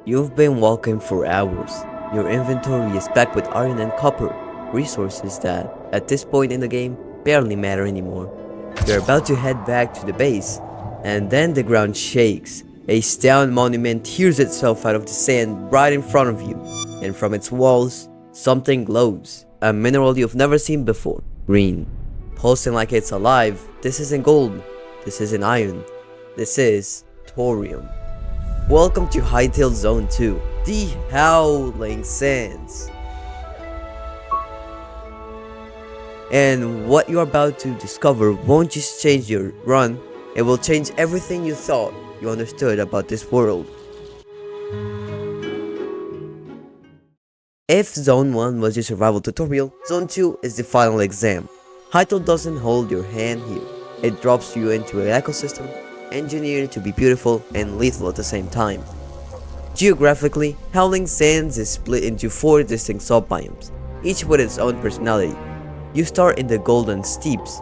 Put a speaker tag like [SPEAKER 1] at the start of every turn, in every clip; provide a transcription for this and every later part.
[SPEAKER 1] You've been walking for hours. Your inventory is packed with iron and copper, resources that, at this point in the game, barely matter anymore. You're about to head back to the base, and then the ground shakes. A stone monument tears itself out of the sand right in front of you, and from its walls, something glows. A mineral you've never seen before. Green. Pulsing like it's alive. This isn't gold. This isn't iron. This is thorium. Welcome to Hytale Zone 2, the Howling Sands. And what you're about to discover won't just change your run, it will change everything you thought you understood about this world. If Zone 1 was your survival tutorial, Zone 2 is the final exam. Hytale doesn't hold your hand here, it drops you into an ecosystem engineered to be beautiful and lethal at the same time. Geographically, Howling Sands is split into 4 distinct sub-biomes, each with its own personality. You start in the Golden Steeps,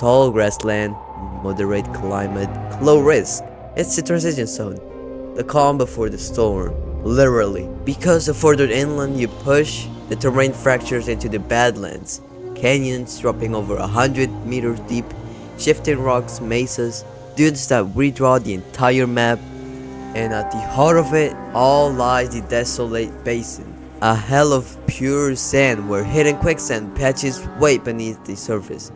[SPEAKER 1] tall grassland, moderate climate, low risk. It's the transition zone, the calm before the storm, literally. Because the further inland you push, the terrain fractures into the Badlands, canyons dropping over 100 meters deep, shifting rocks, mesas, dunes that redraw the entire map, and at the heart of it all lies the desolate basin, a hell of pure sand where hidden quicksand patches wait beneath the surface,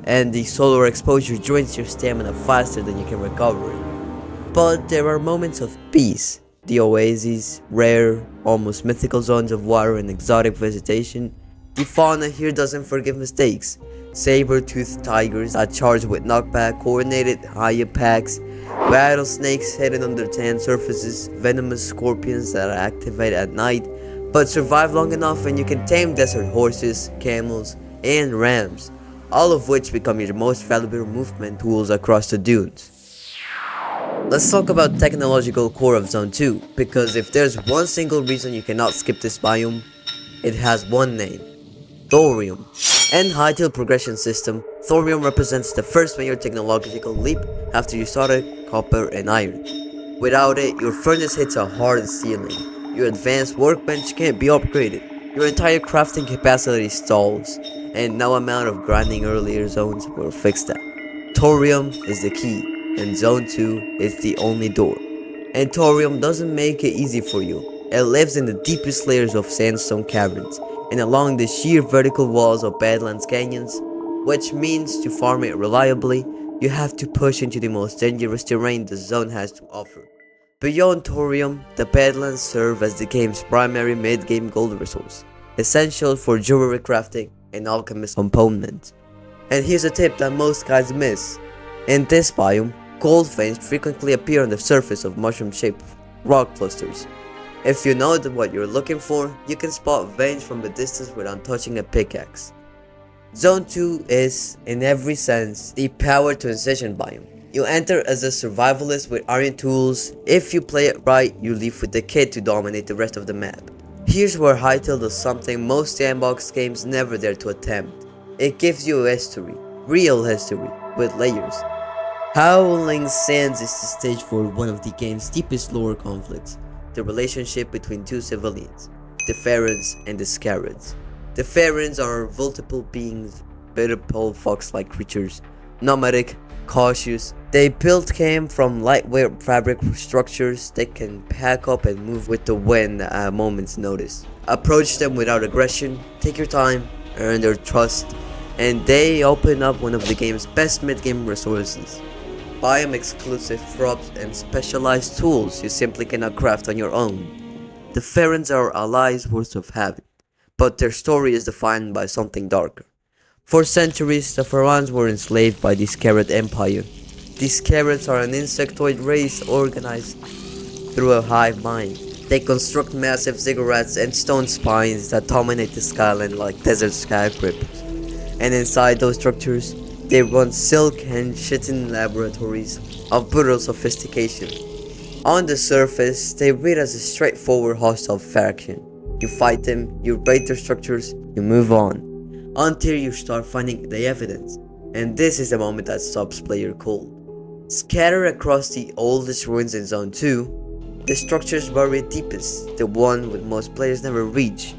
[SPEAKER 1] and the solar exposure drains your stamina faster than you can recover it. But there are moments of peace, the oases, rare, almost mythical zones of water and exotic vegetation. The fauna here doesn't forgive mistakes. Saber-toothed tigers are charged with knockback, coordinated higher packs, rattlesnakes hidden under tan surfaces, venomous scorpions that are activated at night, but survive long enough and you can tame desert horses, camels, and rams, all of which become your most valuable movement tools across the dunes. Let's talk about technological core of Zone 2, because if there's one single reason you cannot skip this biome, it has one name: thorium. And Hytale progression system, thorium represents the first major technological leap after you started copper and iron. Without it, your furnace hits a hard ceiling, your advanced workbench can't be upgraded, your entire crafting capacity stalls, and no amount of grinding earlier zones will fix that. Thorium is the key, and Zone 2 is the only door. And thorium doesn't make it easy for you. It lives in the deepest layers of sandstone caverns, and along the sheer vertical walls of Badlands canyons, which means to farm it reliably, you have to push into the most dangerous terrain the zone has to offer. Beyond thorium, the Badlands serve as the game's primary mid-game gold resource, essential for jewelry crafting and alchemist components. And here's a tip that most guys miss. In this biome, gold veins frequently appear on the surface of mushroom-shaped rock clusters. If you know what you're looking for, you can spot veins from a distance without touching a pickaxe. Zone 2 is, in every sense, the power transition biome. You enter as a survivalist with iron tools. If you play it right, you leave with the kit to dominate the rest of the map. Here's where Hytale does something most sandbox games never dare to attempt. It gives you a history, real history, with layers. Howling Sands is the stage for one of the game's deepest lore conflicts. The relationship between two civilians, the Pharans and the Scarids. The Pharans are multiple beings, bitter-pole fox-like creatures, nomadic, cautious. They build camp from lightweight fabric structures that can pack up and move with the wind at a moment's notice. Approach them without aggression, take your time, earn their trust, and they open up one of the game's best mid-game resources. Biome exclusive props and specialized tools you simply cannot craft on your own. The Pharans are allies worth of having, but their story is defined by something darker. For centuries, the Pharans were enslaved by the Scarid Empire. The Scarids are an insectoid race organized through a hive mind. They construct massive ziggurats and stone spines that dominate the skyline like desert skyscrapers. And inside those structures, they run silk and chitin laboratories of brutal sophistication. On the surface, they read as a straightforward hostile faction. You fight them, you raid their structures, you move on, until you start finding the evidence. And this is the moment that stops player cold. Scattered across the oldest ruins in Zone 2, The structures buried deepest, the one with most players never reach.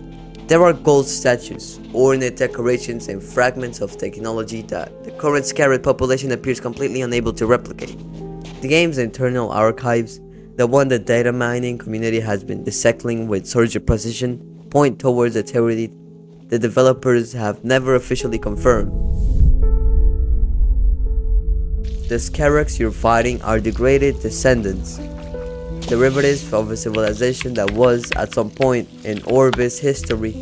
[SPEAKER 1] There are gold statues, ornate decorations, and fragments of technology that the current scarred population appears completely unable to replicate. The game's internal archives, the one the data mining community has been dissecting with surgical precision, point towards a theory the developers have never officially confirmed. The Scarabs you're fighting are degraded descendants, derivatives of a civilization that was, at some point in Orbis history,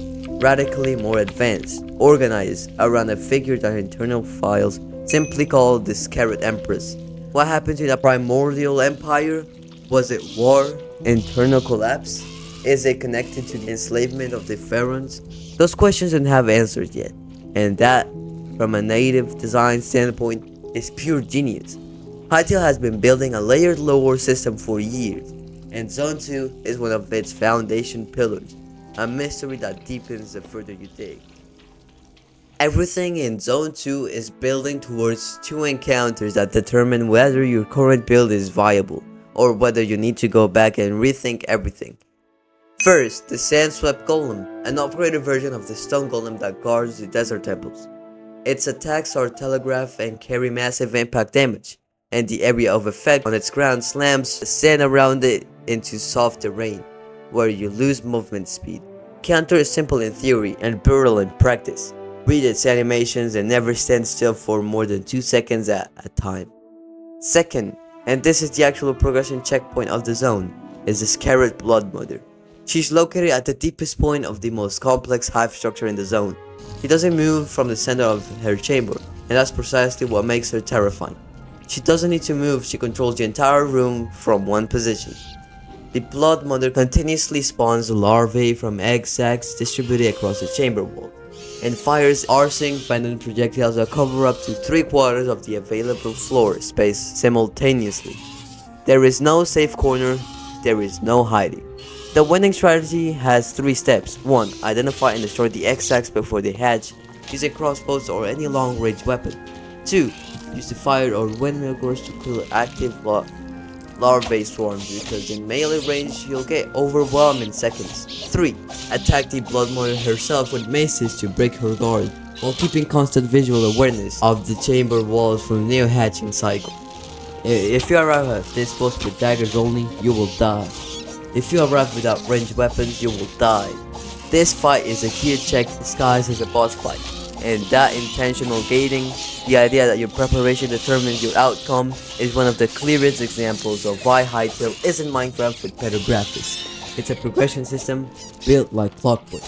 [SPEAKER 1] radically more advanced, organized around a figure that internal files simply called the Scarab Empress. What happened to the primordial empire? Was it war? Internal collapse? Is it connected to the enslavement of the pharaohs? Those questions don't have answers yet, and that, from a native design standpoint, is pure genius. Hytale has been building a layered lore system for years, and Zone 2 is one of its foundation pillars, a mystery that deepens the further you dig. Everything in Zone 2 is building towards two encounters that determine whether your current build is viable, or whether you need to go back and rethink everything. First, the Sand-Swept Golem, an upgraded version of the stone golem that guards the desert temples. Its attacks are telegraph and carry massive impact damage, and the area of effect on its ground slams the sand around it into soft terrain, where you lose movement speed. Counter is simple in theory and brutal in practice. Read its animations and never stand still for more than 2 seconds at a time. Second, and this is the actual progression checkpoint of the zone, is the Scarab Blood Mother. She's located at the deepest point of the most complex hive structure in the zone. She doesn't move from the center of her chamber, and that's precisely what makes her terrifying. She doesn't need to move, she controls the entire room from one position. The Blood Mother continuously spawns larvae from egg sacs distributed across the chamber wall, and fires arcing venom projectiles that cover up to 3/4 of the available floor space simultaneously. There is no safe corner, there is no hiding. The winning strategy has 3 steps. 1. Identify and destroy the egg sacs before they hatch, using crossbows or any long-range weapon. 2. Use the fire or windmill burst to kill active larvae swarms, because in melee range you'll get overwhelmed in seconds. 3. Attack the Blood Mother herself with maces to break her guard, while keeping constant visual awareness of the chamber walls for the new hatching cycle. If you arrive at this post with daggers only, you will die. If you arrive without ranged weapons, you will die. This fight is a gear check disguised as a boss fight, and that intentional gating, the idea that your preparation determines your outcome, is one of the clearest examples of why Hytale isn't Minecraft with better graphics. It's a progression system built like clockwork.